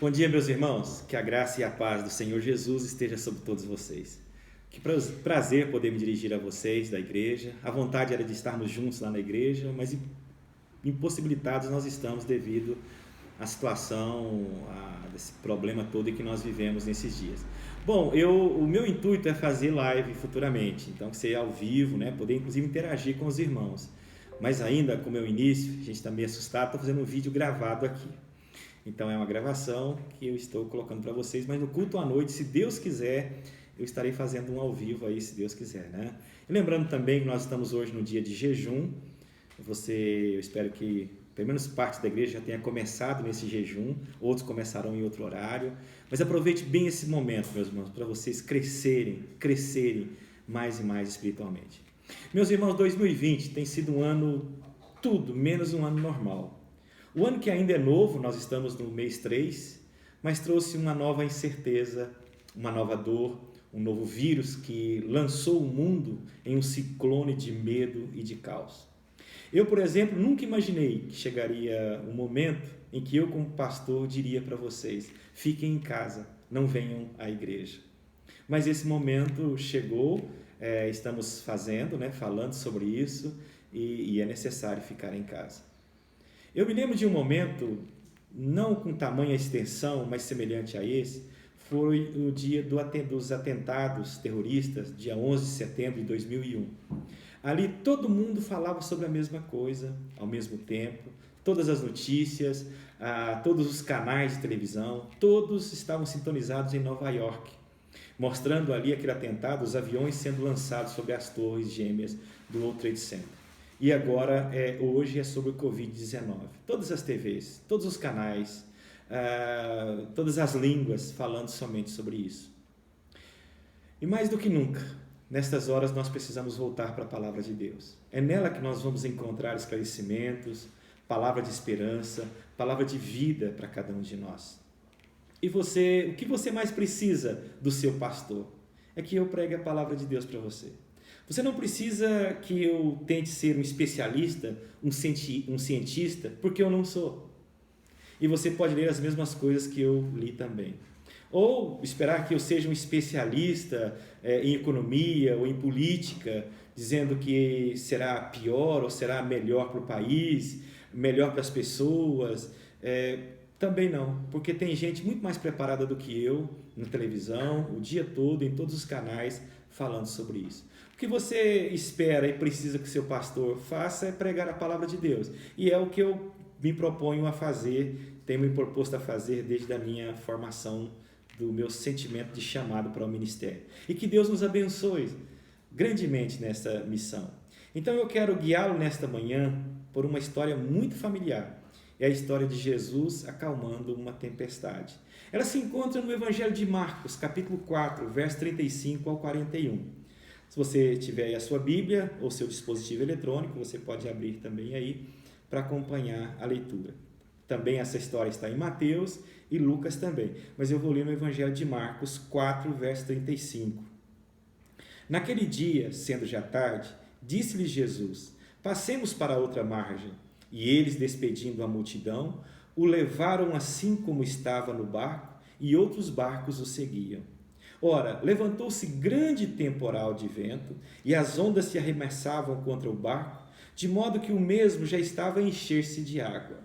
Bom dia, meus irmãos. Que a graça e a paz do Senhor Jesus esteja sobre todos vocês. Que prazer poder me dirigir a vocês da igreja. A vontade era de estarmos juntos lá na igreja, mas impossibilitados nós estamos devido à situação, desse problema todo que nós vivemos nesses dias. Bom, o meu intuito é fazer live futuramente, então que seja ao vivo, né? Poder inclusive interagir com os irmãos. Mas ainda, como é o início, a gente está meio assustado, estou fazendo um vídeo gravado aqui. Então é uma gravação que eu estou colocando para vocês, mas no culto à noite, se Deus quiser, eu estarei fazendo um ao vivo aí, se Deus quiser, né? E lembrando também que nós estamos hoje no dia de jejum. Eu espero que pelo menos parte da igreja já tenha começado nesse jejum, outros começarão em outro horário, mas aproveite bem esse momento, meus irmãos, para vocês crescerem mais e mais espiritualmente. Meus irmãos, 2020 tem sido um ano tudo menos um ano normal. O ano que ainda é novo, nós estamos no mês 3, mas trouxe uma nova incerteza, uma nova dor, um novo vírus que lançou o mundo em um ciclone de medo e de caos. Eu, por exemplo, nunca imaginei que chegaria um momento em que eu, como pastor, diria para vocês: fiquem em casa, não venham à igreja. Mas esse momento chegou, estamos falando sobre isso e é necessário ficar em casa. Eu me lembro de um momento, não com tamanha extensão, mas semelhante a esse, foi o dia dos atentados terroristas, dia 11 de setembro de 2001. Ali todo mundo falava sobre a mesma coisa, ao mesmo tempo, todas as notícias, todos os canais de televisão, todos estavam sintonizados em Nova York, mostrando ali aquele atentado, os aviões sendo lançados sobre as torres gêmeas do World Trade Center. E agora, hoje é sobre o Covid-19. Todas as TVs, todos os canais, todas as línguas falando somente sobre isso. E mais do que nunca, nestas horas nós precisamos voltar para a palavra de Deus. É nela que nós vamos encontrar esclarecimentos, palavra de esperança, palavra de vida para cada um de nós. E você, o que você mais precisa do seu pastor? É que eu pregue a palavra de Deus para você. Você não precisa que eu tente ser um especialista, um cientista, porque eu não sou. E você pode ler as mesmas coisas que eu li também. Ou esperar que eu seja um especialista em economia ou em política, dizendo que será pior ou será melhor para o país, melhor para as pessoas. Também não, porque tem gente muito mais preparada do que eu na televisão, o dia todo, em todos os canais, falando sobre isso. O que você espera e precisa que seu pastor faça é pregar a palavra de Deus. E é o que eu me proponho a fazer, tenho me proposto a fazer desde a minha formação, do meu sentimento de chamado para o ministério. E que Deus nos abençoe grandemente nessa missão. Então eu quero guiá-lo nesta manhã por uma história muito familiar. É a história de Jesus acalmando uma tempestade. Ela se encontra no Evangelho de Marcos, capítulo 4, verso 35 ao 41. Se você tiver aí a sua Bíblia ou seu dispositivo eletrônico, você pode abrir também aí para acompanhar a leitura. Também essa história está em Mateus e Lucas também, mas eu vou ler no Evangelho de Marcos 4, verso 35. Naquele dia, sendo já tarde, disse-lhes Jesus: passemos para a outra margem. E eles, despedindo a multidão, o levaram assim como estava no barco, e outros barcos o seguiam. Ora, levantou-se grande temporal de vento, e as ondas se arremessavam contra o barco, de modo que o mesmo já estava a encher-se de água.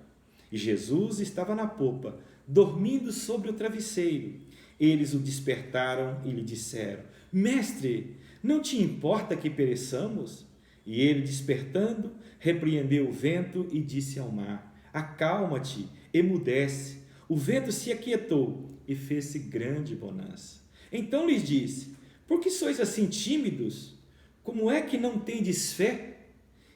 E Jesus estava na popa, dormindo sobre o travesseiro. Eles o despertaram e lhe disseram: Mestre, não te importa que pereçamos? E ele, despertando, repreendeu o vento e disse ao mar: acalma-te, emudece. O vento se aquietou e fez-se grande bonança. Então lhes disse: por que sois assim tímidos? Como é que não tendes fé?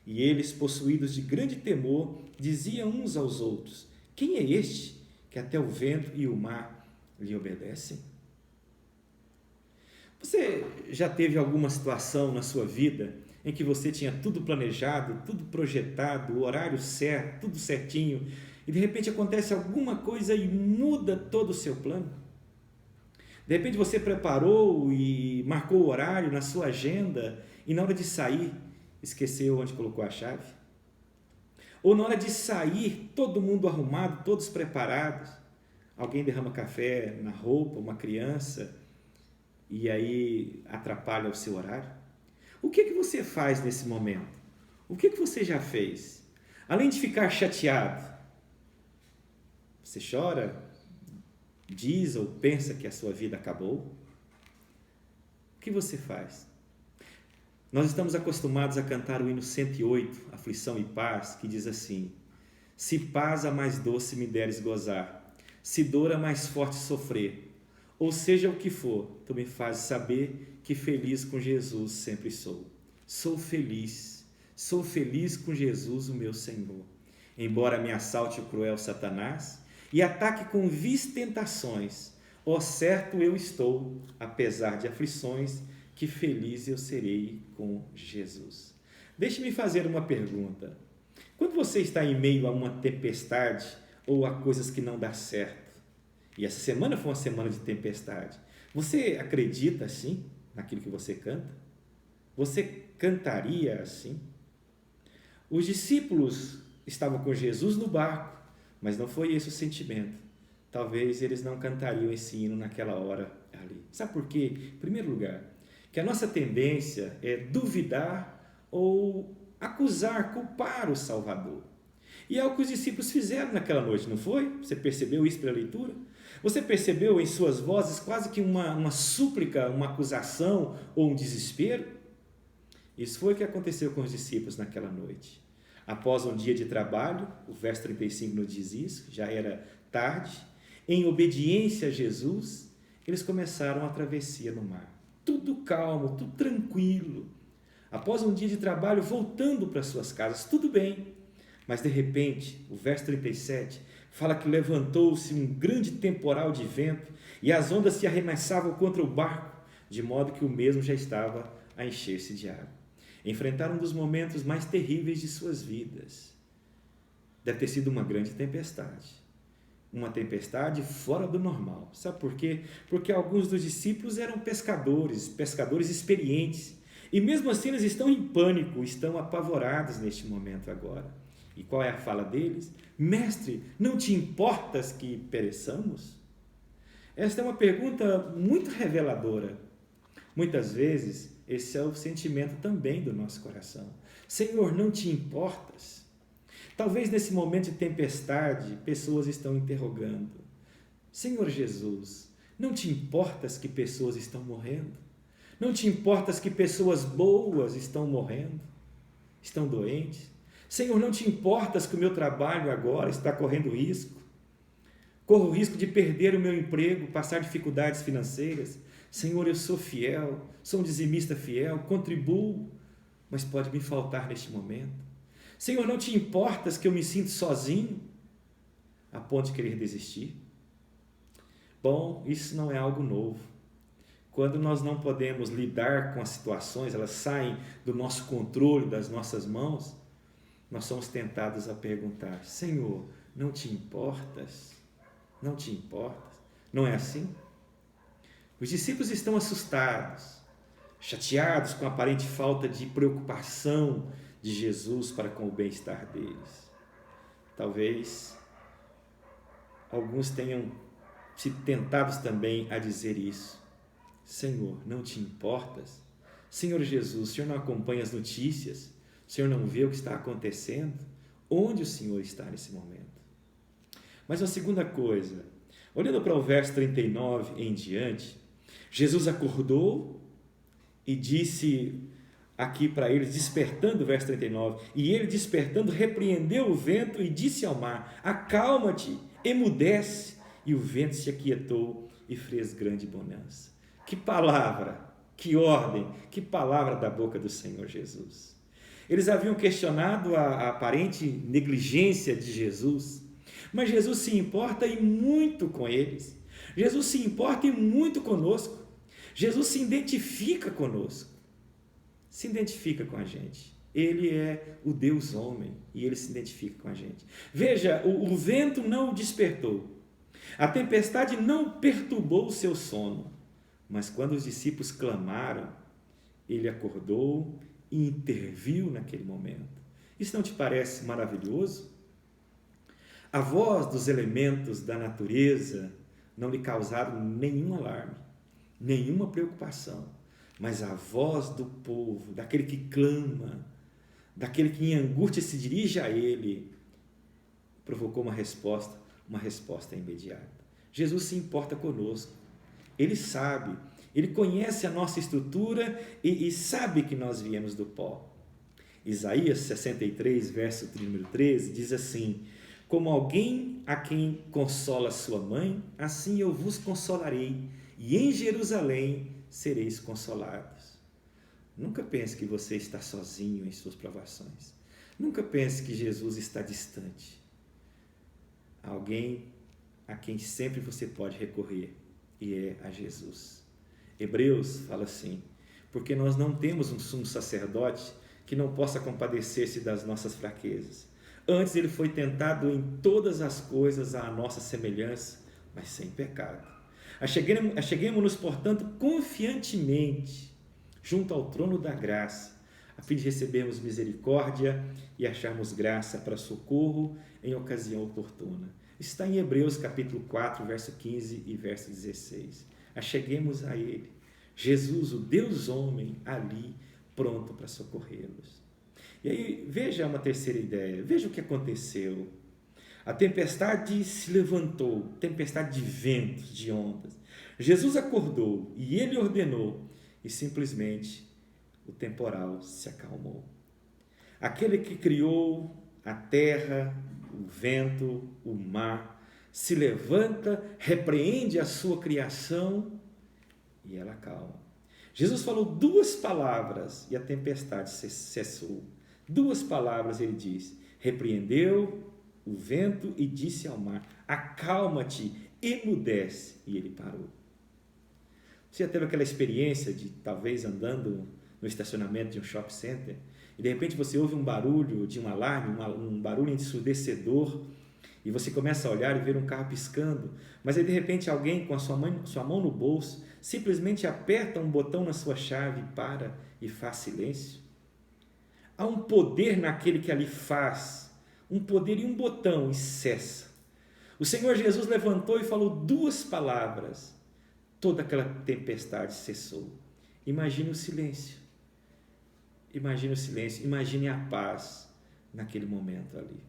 E eles, possuídos de grande temor, diziam uns aos outros: quem é este que até o vento e o mar lhe obedecem? Você já teve alguma situação na sua vida em que você tinha tudo planejado, tudo projetado, o horário certo, tudo certinho, e de repente acontece alguma coisa e muda todo o seu plano? De repente você preparou e marcou o horário na sua agenda e na hora de sair esqueceu onde colocou a chave? Ou na hora de sair, todo mundo arrumado, todos preparados, Alguém derrama café na roupa, uma criança, e aí atrapalha o seu horário? O que você faz nesse momento? O que você já fez? Além de ficar chateado, você chora, diz ou pensa que a sua vida acabou? O que você faz? Nós estamos acostumados a cantar o hino 108, Aflição e Paz, que diz assim: se paz a mais doce me deres gozar, se dor a mais forte sofrer, ou seja o que for, tu me fazes saber que feliz com Jesus sempre sou. Sou feliz com Jesus o meu Senhor. Embora me assalte o cruel Satanás e ataque com vis tentações, ó certo eu estou, apesar de aflições, que feliz eu serei com Jesus. Deixe-me fazer uma pergunta. Quando você está em meio a uma tempestade ou a coisas que não dão certo, e essa semana foi uma semana de tempestade, você acredita assim naquilo que você canta? Você cantaria assim? Os discípulos estavam com Jesus no barco, mas não foi esse o sentimento. Talvez eles não cantariam esse hino naquela hora ali. Sabe por quê? Em primeiro lugar, que a nossa tendência é duvidar ou acusar, culpar o Salvador. E é o que os discípulos fizeram naquela noite, não foi? Você percebeu isso pela leitura? Você percebeu em suas vozes quase que uma súplica, uma acusação ou um desespero? Isso foi o que aconteceu com os discípulos naquela noite. Após um dia de trabalho, o verso 35 nos diz isso, já era tarde, em obediência a Jesus, eles começaram a travessia no mar. Tudo calmo, tudo tranquilo. Após um dia de trabalho, voltando para suas casas, tudo bem. Mas de repente, o verso 37 fala que levantou-se um grande temporal de vento e as ondas se arremessavam contra o barco, de modo que o mesmo já estava a encher-se de água. Enfrentaram um dos momentos mais terríveis de suas vidas. Deve ter sido uma grande tempestade. Uma tempestade fora do normal. Sabe por quê? Porque alguns dos discípulos eram pescadores experientes. E mesmo assim eles estão em pânico, estão apavorados neste momento agora. E qual é a fala deles? Mestre, não te importas que pereçamos? Esta é uma pergunta muito reveladora. Muitas vezes, esse é o sentimento também do nosso coração. Senhor, não te importas? Talvez nesse momento de tempestade, pessoas estão interrogando: Senhor Jesus, não te importas que pessoas estão morrendo? Não te importas que pessoas boas estão morrendo? Estão doentes? Senhor, não te importas que o meu trabalho agora está correndo risco? Corro o risco de perder o meu emprego, passar dificuldades financeiras. Senhor, eu sou fiel, sou um dizimista fiel, contribuo, mas pode me faltar neste momento. Senhor, não te importas que eu me sinto sozinho, a ponto de querer desistir? Bom, isso não é algo novo. Quando nós não podemos lidar com as situações, elas saem do nosso controle, das nossas mãos, nós somos tentados a perguntar: Senhor, não te importas? Não te importas? Não é assim? Os discípulos estão assustados, chateados com a aparente falta de preocupação de Jesus para com o bem-estar deles. Talvez alguns tenham sido tentados também a dizer isso. Senhor, não te importas? Senhor Jesus, o Senhor não acompanha as notícias? O Senhor não vê o que está acontecendo? Onde o Senhor está nesse momento? Mas uma segunda coisa, olhando para o verso 39 em diante, Jesus acordou e disse aqui para eles, despertando, verso 39, e ele despertando repreendeu o vento e disse ao mar: acalma-te, emudece, e o vento se aquietou e fez grande bonança. Que palavra, que ordem, que palavra da boca do Senhor Jesus. Eles haviam questionado a aparente negligência de Jesus, mas Jesus se importa e muito com eles. Jesus se importa e muito conosco. Jesus se identifica conosco. Se identifica com a gente. Ele é o Deus homem e ele se identifica com a gente. Veja, o vento não o despertou. A tempestade não perturbou o seu sono. Mas quando os discípulos clamaram, ele acordou e interviu naquele momento. Isso não te parece maravilhoso? A voz dos elementos da natureza não lhe causaram nenhum alarme, nenhuma preocupação, mas a voz do povo, daquele que clama, daquele que em angústia se dirige a ele, provocou uma resposta imediata. Jesus se importa conosco, ele sabe, ele conhece a nossa estrutura e sabe que nós viemos do pó. Isaías 63, verso número 13, diz assim: como alguém a quem consola sua mãe, assim eu vos consolarei, e em Jerusalém sereis consolados. Nunca pense que você está sozinho em suas provações. Nunca pense que Jesus está distante. Alguém a quem sempre você pode recorrer, e é a Jesus. Hebreus fala assim: porque nós não temos um sumo sacerdote que não possa compadecer-se das nossas fraquezas. Antes ele foi tentado em todas as coisas à nossa semelhança, mas sem pecado. Acheguemo-nos, portanto, confiantemente junto ao trono da graça, a fim de recebermos misericórdia e acharmos graça para socorro em ocasião oportuna. Está em Hebreus capítulo 4, verso 15 e verso 16. Acheguemos a ele, Jesus, o Deus homem, ali, pronto para socorrê-los. E aí, veja uma terceira ideia, veja o que aconteceu. A tempestade se levantou, tempestade de ventos, de ondas. Jesus acordou e ele ordenou, e simplesmente o temporal se acalmou. Aquele que criou a terra, o vento, o mar, se levanta, repreende a sua criação e ela acalma. Jesus falou duas palavras e a tempestade cessou. Duas palavras ele diz: repreendeu o vento e disse ao mar: acalma-te, emudece, e ele parou. Você já teve aquela experiência de talvez andando no estacionamento de um shopping center e de repente você ouve um barulho de um alarme, um barulho ensurdecedor, e você começa a olhar e ver um carro piscando, mas aí de repente alguém com a sua mão no bolso simplesmente aperta um botão na sua chave, para e faz silêncio? Há um poder naquele que ali faz, um poder em um botão e cessa. O Senhor Jesus levantou e falou duas palavras, toda aquela tempestade cessou. Imagine o silêncio, imagine a paz naquele momento ali.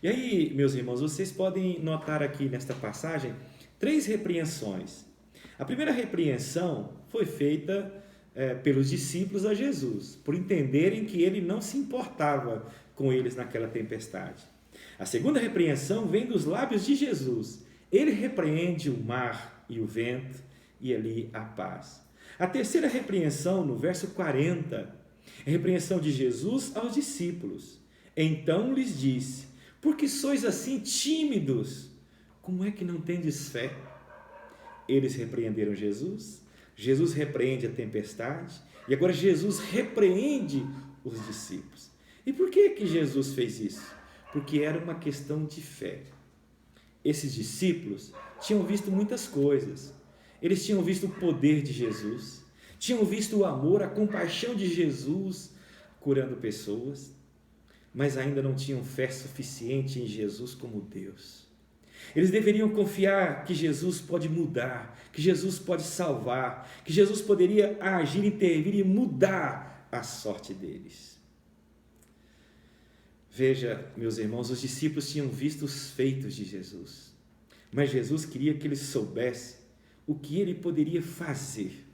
E aí, meus irmãos, vocês podem notar aqui nesta passagem 3 repreensões. A primeira repreensão foi feita pelos discípulos a Jesus, por entenderem que ele não se importava com eles naquela tempestade. A segunda repreensão vem dos lábios de Jesus. Ele repreende o mar e o vento, e ali a paz. A terceira repreensão, no verso 40, é a repreensão de Jesus aos discípulos. Então lhes disse: por que sois assim tímidos? Como é que não tendes fé? Eles repreenderam Jesus, Jesus repreende a tempestade, e agora Jesus repreende os discípulos. E por que Jesus fez isso? Porque era uma questão de fé. Esses discípulos tinham visto muitas coisas. Eles tinham visto o poder de Jesus, tinham visto o amor, a compaixão de Jesus curando pessoas, mas ainda não tinham fé suficiente em Jesus como Deus. Eles deveriam confiar que Jesus pode mudar, que Jesus pode salvar, que Jesus poderia agir, intervir e mudar a sorte deles. Veja, meus irmãos, os discípulos tinham visto os feitos de Jesus, mas Jesus queria que eles soubessem o que ele poderia fazer.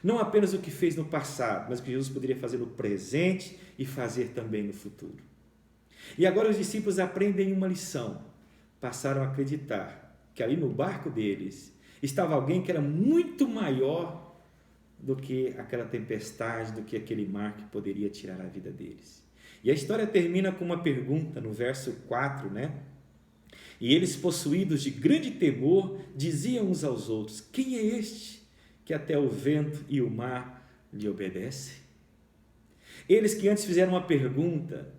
Não apenas o que fez no passado, mas o que Jesus poderia fazer no presente e fazer também no futuro. E agora os discípulos aprendem uma lição. Passaram a acreditar que ali no barco deles estava alguém que era muito maior do que aquela tempestade, do que aquele mar que poderia tirar a vida deles. E a história termina com uma pergunta no verso 4, né? E eles, possuídos de grande temor, diziam uns aos outros: quem é este que até o vento e o mar lhe obedecem? Eles que antes fizeram uma pergunta: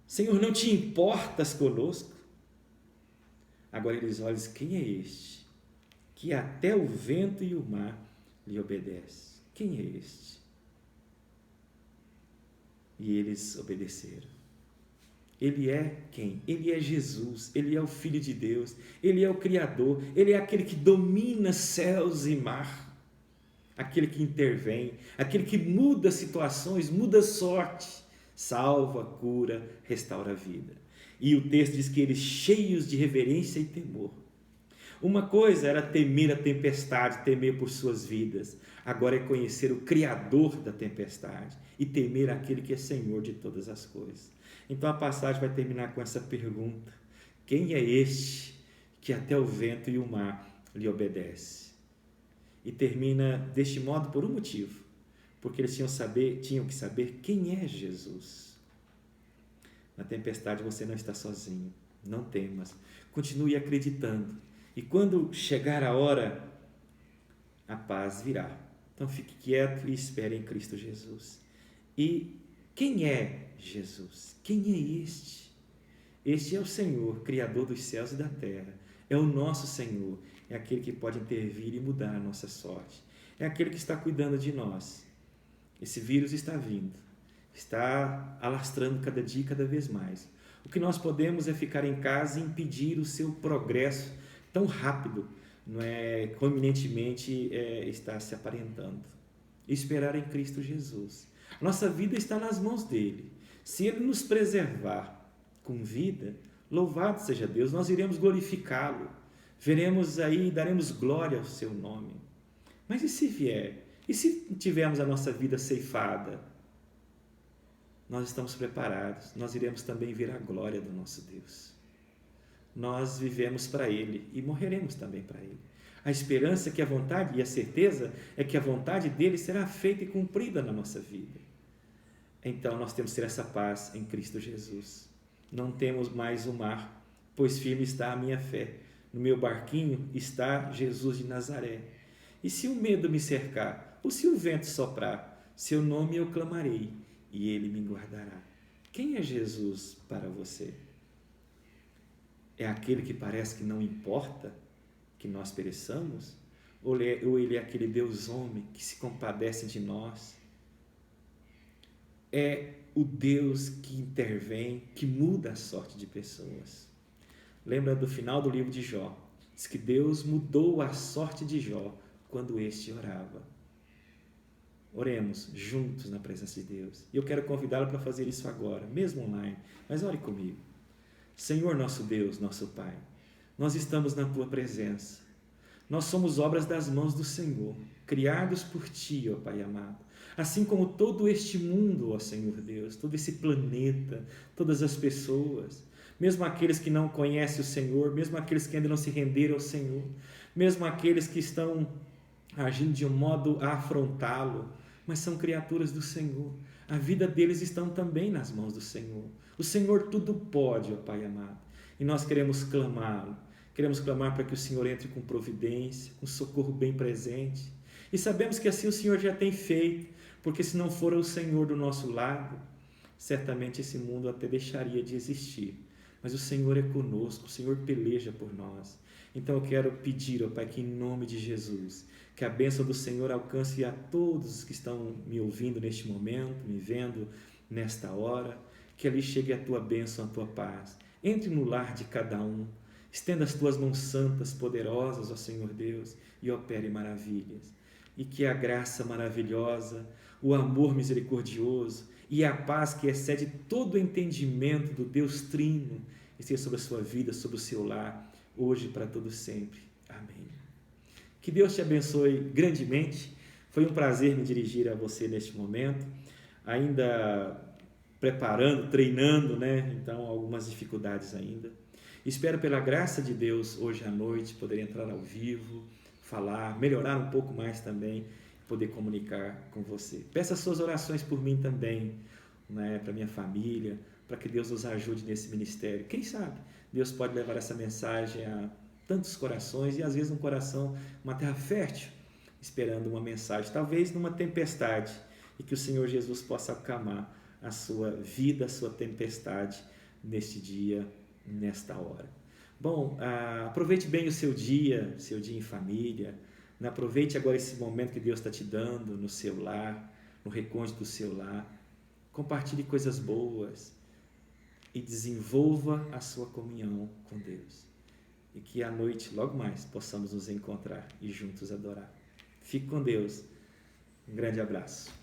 Senhor, não te importas conosco? Agora eles olham: quem é este que até o vento e o mar lhe obedecem? Quem é este? E eles obedeceram. Ele é quem? Ele é Jesus, Ele é o Filho de Deus, Ele é o Criador, Ele é aquele que domina céus e mar, aquele que intervém, aquele que muda situações, muda sorte, salva, cura, restaura a vida. E o texto diz que eles, cheios de reverência e temor. Uma coisa era temer a tempestade, temer por suas vidas. Agora é conhecer o Criador da tempestade e temer aquele que é Senhor de todas as coisas. Então a passagem vai terminar com essa pergunta: quem é este que até o vento e o mar lhe obedece? E termina deste modo por um motivo, porque eles tinham que saber quem é Jesus. Na tempestade você não está sozinho, não temas, continue acreditando. E quando chegar a hora, a paz virá. Então fique quieto e espere em Cristo Jesus. E quem é Jesus? Quem é este? Este é o Senhor, Criador dos céus e da terra. É o nosso Senhor. É aquele que pode intervir e mudar a nossa sorte. É aquele que está cuidando de nós. Esse vírus está vindo. Está alastrando cada dia, cada vez mais. O que nós podemos é ficar em casa e impedir o seu progresso tão rápido, não é, como eminentemente está se aparentando. Esperar em Cristo Jesus. Nossa vida está nas mãos dele. Se ele nos preservar com vida, louvado seja Deus, nós iremos glorificá-lo. Veremos aí, daremos glória ao seu nome. Mas e se vier? E se tivermos a nossa vida ceifada? Nós estamos preparados, nós iremos também ver a glória do nosso Deus. Nós vivemos para Ele e morreremos também para Ele. A esperança é que a vontade e a certeza é que a vontade dele será feita e cumprida na nossa vida. Então nós temos que ter essa paz em Cristo Jesus. Não temos mais o mar, pois firme está a minha fé. No meu barquinho está Jesus de Nazaré. E se o medo me cercar, ou se o vento soprar, seu nome eu clamarei e ele me guardará. Quem é Jesus para você? É aquele que parece que não importa que nós pereçamos? Ou ele é aquele Deus homem que se compadece de nós? É o Deus que intervém, que muda a sorte de pessoas. Lembra do final do livro de Jó? Diz que Deus mudou a sorte de Jó quando este orava. Oremos juntos na presença de Deus. E eu quero convidá-lo para fazer isso agora, mesmo online. Mas ore comigo. Senhor nosso Deus, nosso Pai, nós estamos na Tua presença. Nós somos obras das mãos do Senhor, criados por Ti, ó Pai amado. Assim como todo este mundo, ó Senhor Deus, todo esse planeta, todas as pessoas, mesmo aqueles que não conhecem o Senhor, mesmo aqueles que ainda não se renderam ao Senhor, mesmo aqueles que estão agindo de um modo a afrontá-lo, mas são criaturas do Senhor. A vida deles estão também nas mãos do Senhor. O Senhor tudo pode, ó Pai amado. E nós queremos clamá-lo. Queremos clamar para que o Senhor entre com providência, com socorro bem presente. E sabemos que assim o Senhor já tem feito, porque se não for o Senhor do nosso lado, certamente esse mundo até deixaria de existir. Mas o Senhor é conosco, o Senhor peleja por nós. Então eu quero pedir, ó Pai, que em nome de Jesus, que a bênção do Senhor alcance a todos os que estão me ouvindo neste momento, me vendo nesta hora, que ali chegue a Tua bênção, a Tua paz. Entre no lar de cada um, estenda as Tuas mãos santas, poderosas, ó Senhor Deus, e opere maravilhas. E que a graça maravilhosa, o amor misericordioso e a paz que excede todo o entendimento do Deus Trino esteja sobre a sua vida, sobre o seu lar, hoje e para todo sempre. Amém. Que Deus te abençoe grandemente. Foi um prazer me dirigir a você neste momento, ainda preparando, treinando, né? Então, algumas dificuldades ainda. Espero pela graça de Deus hoje à noite poder entrar ao vivo, falar, melhorar um pouco mais também, poder comunicar com você. Peça as suas orações por mim também, né? Para minha família, para que Deus nos ajude nesse ministério. Quem sabe Deus pode levar essa mensagem a tantos corações e às vezes um coração, uma terra fértil, esperando uma mensagem, talvez numa tempestade, e que o Senhor Jesus possa acalmar a sua vida, a sua tempestade neste dia, nesta hora. Bom, aproveite bem o seu dia em família, né? Aproveite agora esse momento que Deus está te dando no seu lar, no recôndito do seu lar. Compartilhe coisas boas, e desenvolva a sua comunhão com Deus. E que à noite, logo mais, possamos nos encontrar e juntos adorar. Fique com Deus. Um grande abraço.